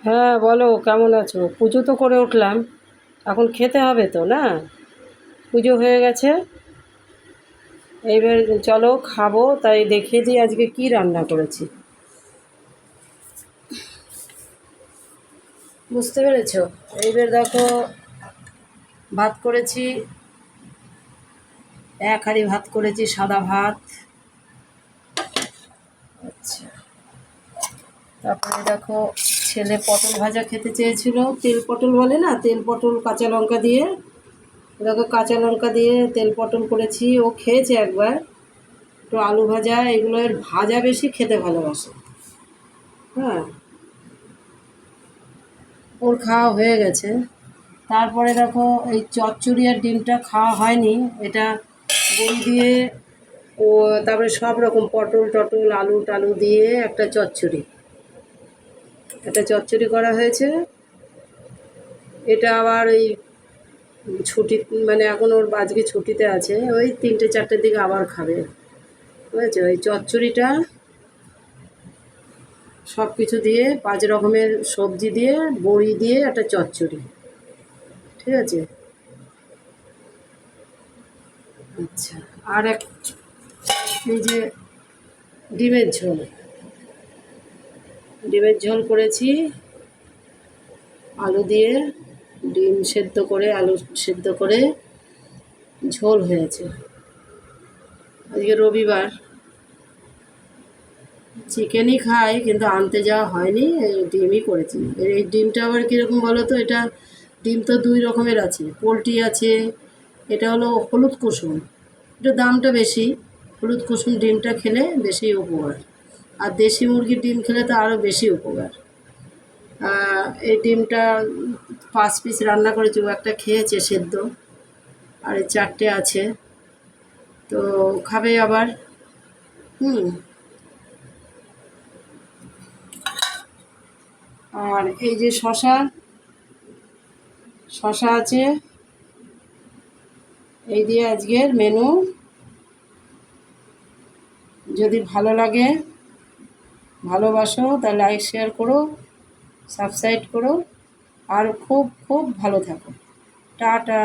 হ্যাঁ বলো, কেমন আছো? পুজো তো করে উঠলাম, এখন খেতে হবে তো, না? পুজো হয়ে গেছে, এইবার চলো খাবো। তাই দেখিয়ে দিই আজকে কি রান্না করেছি। বুঝতে পেরেছো? এইবার দেখো, ভাত করেছি, এক হাঁড়ি ভাত করেছি, সাদা ভাত। আচ্ছা, তারপরে দেখো, ছেলে পটল ভাজা খেতে চেয়েছিল, তেল পটল বলে না, তেল পটল কাঁচা লঙ্কা দিয়ে। দেখো, কাঁচা লঙ্কা দিয়ে তেল পটল করেছি, ও খেয়েছে একবার। একটু আলু ভাজা, এগুলো এর ভাজা বেশি খেতে ভালোবাসে। হ্যাঁ, ওর খাওয়া হয়ে গেছে। তারপরে দেখো, এই চচ্চড়ি আর ডিমটা খাওয়া হয়নি, এটা বড়ি দিয়ে ও, তারপরে সব রকম পটল টটল আলু টালু দিয়ে একটা চচ্চড়ি করা হয়েছে। এটা আবার ওই ছুটি, মানে এখন ওর আজকে ছুটিতে আছে, ওই 3টে 4টের দিকে আবার খাবে। বুঝেছো? ওই চচ্চড়িটা সব কিছু দিয়ে 5 রকমের সবজি দিয়ে, বড়ি দিয়ে একটা চচ্চড়ি। ঠিক আছে। আচ্ছা, আর এই যে ডিমের ঝোল, ডিমের ঝোল করেছি আলু দিয়ে, ডিম সেদ্ধ করে আলু সেদ্ধ করে ঝোল হয়েছে। আজকে রবিবার, চিকেনই খাই কিন্তু আনতে যাওয়া হয়নি, এই ডিমই করেছি। এই ডিমটা আবার কীরকম বলো তো, এটা ডিম তো 2 রকমের আছে, পোলট্রি আছে, এটা হলো হলুদ কুসুম, এটা দামটা বেশি। হলুদ কুসুম ডিমটা খেলে বেশি উপকার, আর দেশি মুরগির ডিম খেলে তো আরও বেশি উপকার। এই ডিমটা 5 পিস রান্না করেছি, ও একটা খেয়েছে সেদ্ধ, আর এই 4টে আছে, তো খাবে আবার। হুম। আর এই যে শশা, শশা আছে, এই দিয়ে আজকের মেনু। যদি ভালো লাগে, ভালোবাসো, তাহলে লাইক শেয়ার করো, সাবস্ক্রাইব করো, আর খুব খুব ভালো থাকো। টাটা।